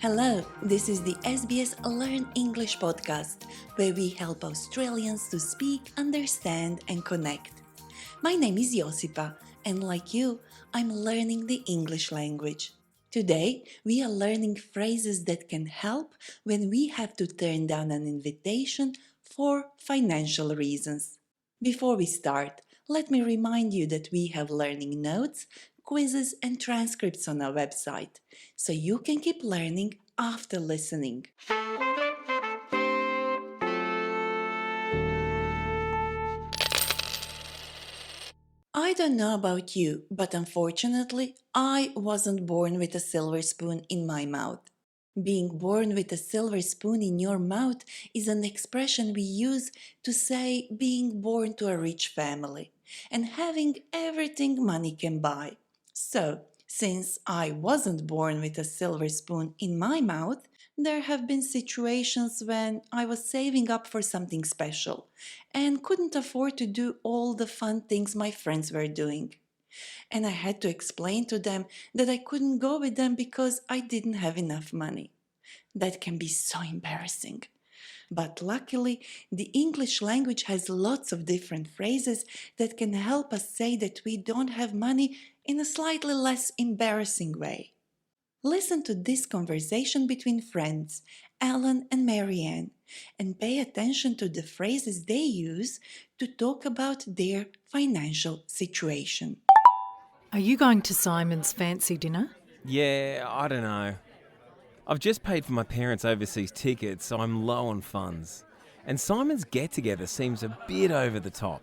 Hello, this is the SBS Learn English podcast, where we help Australians to speak, understand, and connect. My name is Josipa, and like you, I'm learning the English language. Today, we are learning phrases that can help when we have to turn down an invitation for financial reasons. Before we start, let me remind you that we have learning notes, quizzes, and transcripts on our website, so you can keep learning after listening. I don't know about you, but unfortunately, I wasn't born with a silver spoon in my mouth. Being born with a silver spoon in your mouth is an expression we use to say being born to a rich family and having everything money can buy. So, since I wasn't born with a silver spoon in my mouth, there have been situations when I was saving up for something special and couldn't afford to do all the fun things my friends were doing. And I had to explain to them that I couldn't go with them because I didn't have enough money. That can be so embarrassing. But luckily, the English language has lots of different phrases that can help us say that we don't have money in a slightly less embarrassing way. Listen to this conversation between friends, Alan and Marianne, and pay attention to the phrases they use to talk about their financial situation. Are you going to Simon's fancy dinner? Yeah, I don't know. I've just paid for my parents' overseas tickets, so I'm low on funds. And Simon's get-together seems a bit over the top.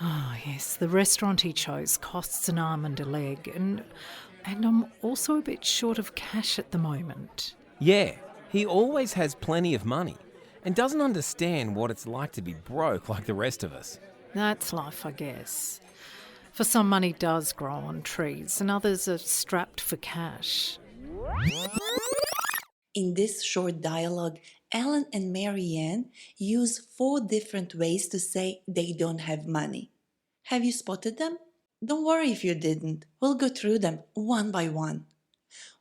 Oh, yes, the restaurant he chose costs an arm and a leg, and I'm also a bit short of cash at the moment. Yeah, he always has plenty of money and doesn't understand what it's like to be broke like the rest of us. That's life, I guess. For some, money does grow on trees, and others are strapped for cash. In this short dialogue, Alan and Marianne use 4 different ways to say they don't have money. Have you spotted them? Don't worry if you didn't. We'll go through them one by one.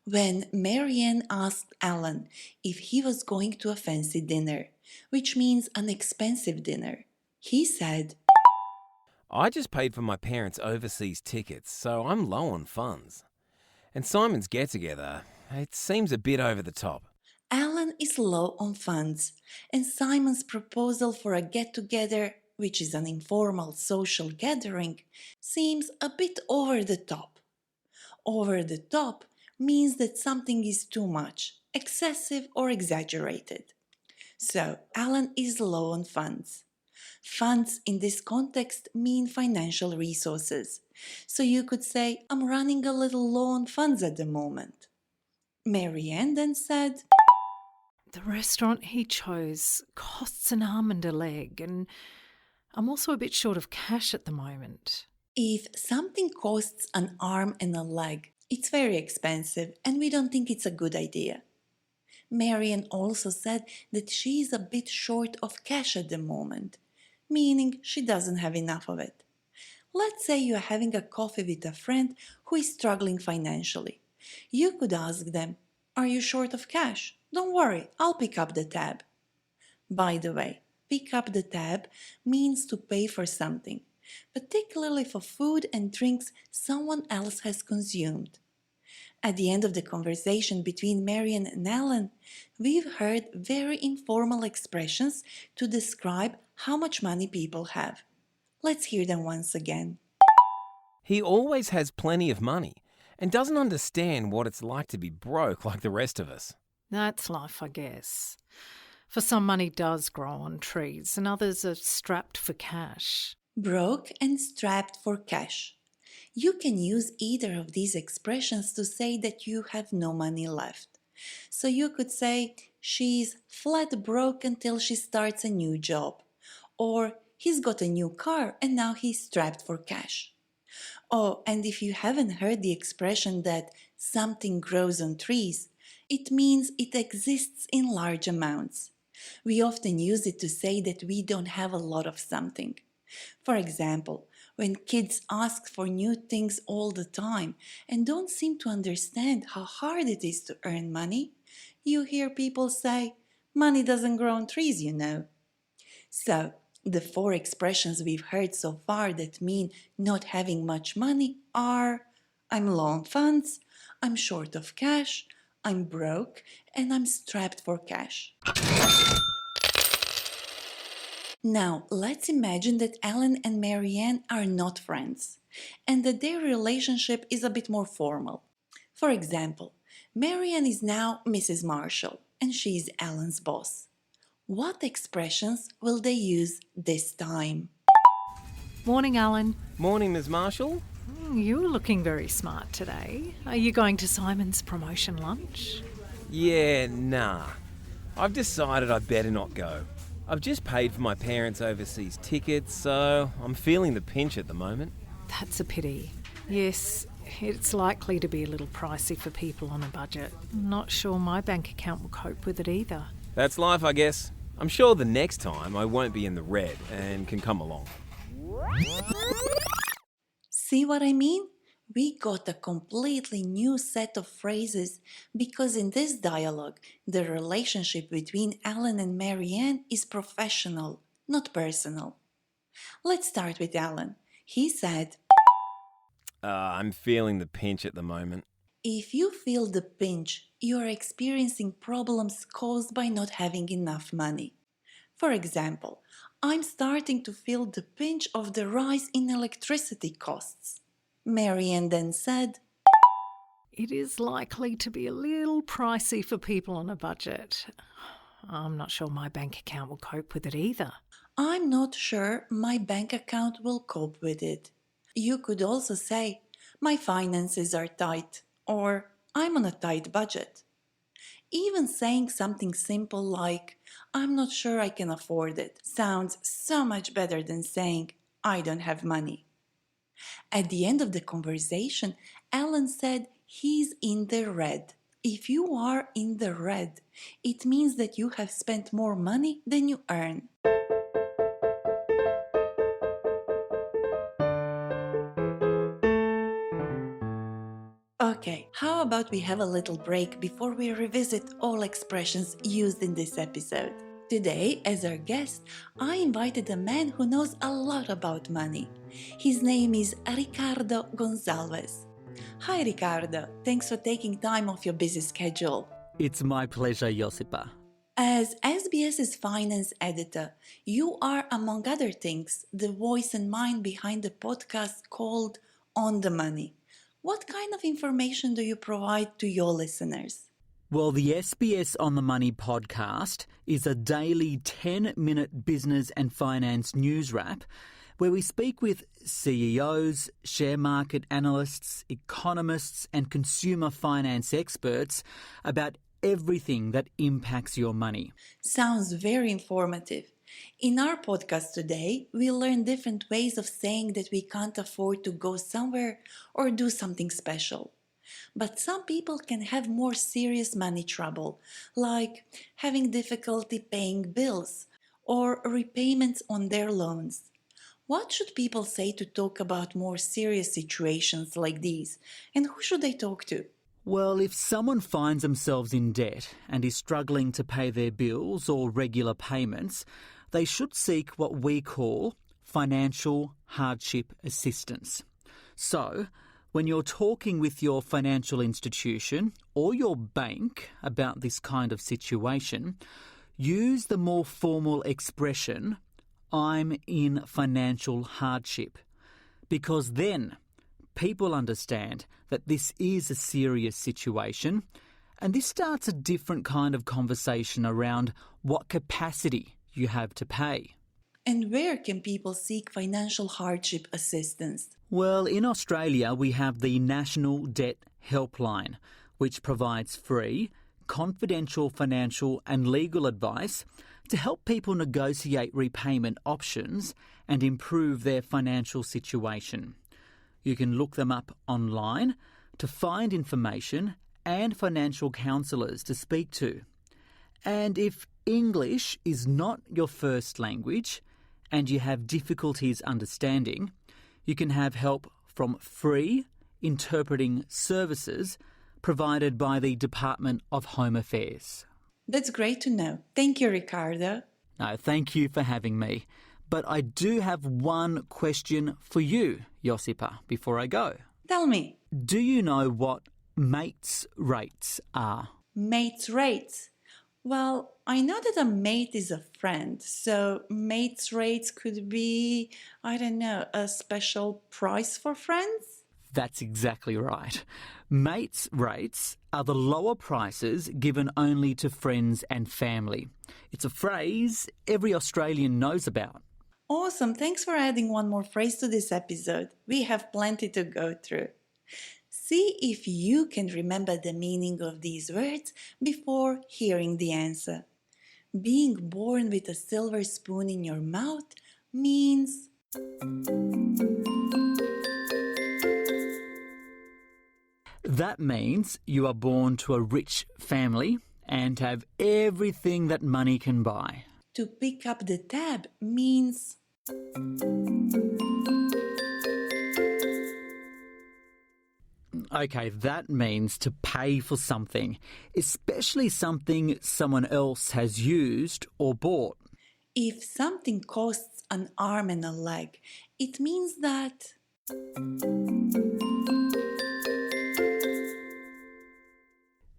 When Marianne asked Alan if he was going to a fancy dinner, which means an expensive dinner, he said, I just paid for my parents' overseas tickets, so I'm low on funds. And Simon's get-together, it seems a bit over the top. Alan is low on funds, and Simon's proposal for a get-together, which is an informal social gathering, seems a bit over the top. Over the top means that something is too much, excessive or exaggerated. So, Alan is low on funds. Funds in this context mean financial resources. So you could say, I'm running a little low on funds at the moment. Marianne then said, The restaurant he chose costs an arm and a leg, and I'm also a bit short of cash at the moment. if something costs an arm and a leg, it's very expensive and we don't think it's a good idea. Marianne also said that she is a bit short of cash at the moment, meaning she doesn't have enough of it. Let's say you are having a coffee with a friend who is struggling financially. You could ask them, are you short of cash? Don't worry, I'll pick up the tab. By the way, pick up the tab means to pay for something, particularly for food and drinks someone else has consumed. At the end of the conversation between Marianne and Alan, we've heard very informal expressions to describe how much money people have. Let's hear them once again. He always has plenty of money and doesn't understand what it's like to be broke like the rest of us. That's life, I guess. For some, money does grow on trees, and others are strapped for cash. Broke and strapped for cash. You can use either of these expressions to say that you have no money left. So you could say, she's flat broke until she starts a new job. Or, he's got a new car and now he's strapped for cash. Oh, and if you haven't heard the expression that something grows on trees, it means it exists in large amounts. We often use it to say that we don't have a lot of something. For example, when kids ask for new things all the time and don't seem to understand how hard it is to earn money, You hear people say, money doesn't grow on trees, you know. So, the four expressions we've heard so far that mean not having much money are I'm low on funds, I'm short of cash, I'm broke, and I'm strapped for cash. Now, let's imagine that Alan and Marianne are not friends, and that their relationship is a bit more formal. For example, Marianne is now Mrs. Marshall, and she's Alan's boss. What expressions will they use this time? Morning, Alan. Morning, Ms. Marshall. You're looking very smart today. Are you going to Simon's promotion lunch? Yeah, nah. I've decided I better not go. I've just paid for my parents' overseas tickets, so I'm feeling the pinch at the moment. That's a pity. Yes, it's likely to be a little pricey for people on a budget. Not sure my bank account will cope with it either. That's life, I guess. I'm sure the next time I won't be in the red and can come along. See what I mean? We got a completely new set of phrases because in this dialogue, the relationship between Alan and Marianne is professional, not personal. Let's start with Alan. He said, I'm feeling the pinch at the moment. if you feel the pinch, you are experiencing problems caused by not having enough money. For example, I'm starting to feel the pinch of the rise in electricity costs. Marianne then said, It is likely to be a little pricey for people on a budget. I'm not sure my bank account will cope with it either. I'm not sure my bank account will cope with it. You could also say, my finances are tight, or I'm on a tight budget. Even saying something simple like, I'm not sure I can afford it, sounds so much better than saying, I don't have money. At the end of the conversation, Alan said he's in the red. If you are in the red, it means that you have spent more money than you earn. Okay, how about we have a little break before we revisit all expressions used in this episode? Today, as our guest, I invited a man who knows a lot about money. His name is Ricardo Gonzalez. Hi Ricardo, thanks for taking time off your busy schedule. It's my pleasure, Josipa. As SBS's finance editor, you are, among other things, the voice and mind behind the podcast called On the Money. What kind of information do you provide to your listeners? Well, the SBS On the Money podcast is a daily 10-minute business and finance news wrap where we speak with CEOs, share market analysts, economists and consumer finance experts about everything that impacts your money. Sounds very informative. In our podcast today, we learn different ways of saying that we can't afford to go somewhere or do something special. But some people can have more serious money trouble, like having difficulty paying bills or repayments on their loans. What should people say to talk about more serious situations like these, and who should they talk to? Well, if someone finds themselves in debt and is struggling to pay their bills or regular payments, they should seek what we call financial hardship assistance. So, when you're talking with your financial institution or your bank about this kind of situation, use the more formal expression, I'm in financial hardship, because then people understand that this is a serious situation, and this starts a different kind of conversation around what capacity you have to pay. And where can people seek financial hardship assistance? Well, in Australia, we have the National Debt Helpline, which provides free, confidential financial and legal advice to help people negotiate repayment options and improve their financial situation. You can look them up online to find information and financial counsellors to speak to. And if English is not your first language and you have difficulties understanding, you can have help from free interpreting services provided by the Department of Home Affairs. That's great to know. Thank you, Ricardo. No, thank you for having me. But I do have one question for you, Josipa, before I go. Tell me. Do you know what mates' rates are? Mates' rates. Well, I know that a mate is a friend, so mates' rates could be, I don't know, a special price for friends? That's exactly right. Mates' rates are the lower prices given only to friends and family. It's a phrase every Australian knows about. Awesome, thanks for adding one more phrase to this episode. We have plenty to go through. See if you can remember the meaning of these words before hearing the answer. Being born with a silver spoon in your mouth means... That means you are born to a rich family and have everything that money can buy. To pick up the tab means... Okay, that means to pay for something, especially something someone else has used or bought. If something costs an arm and a leg, it means that...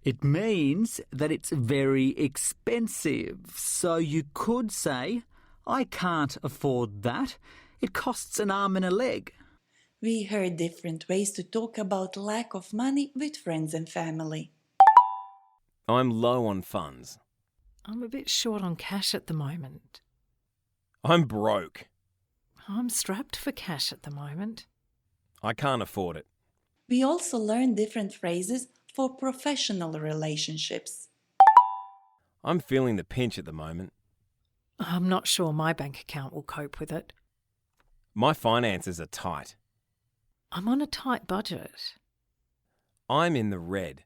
It means that it's very expensive. So you could say, I can't afford that. It costs an arm and a leg. We heard different ways to talk about lack of money with friends and family. I'm low on funds. I'm a bit short on cash at the moment. I'm broke. I'm strapped for cash at the moment. I can't afford it. We also learned different phrases for professional relationships. I'm feeling the pinch at the moment. I'm not sure my bank account will cope with it. My finances are tight. I'm on a tight budget. I'm in the red.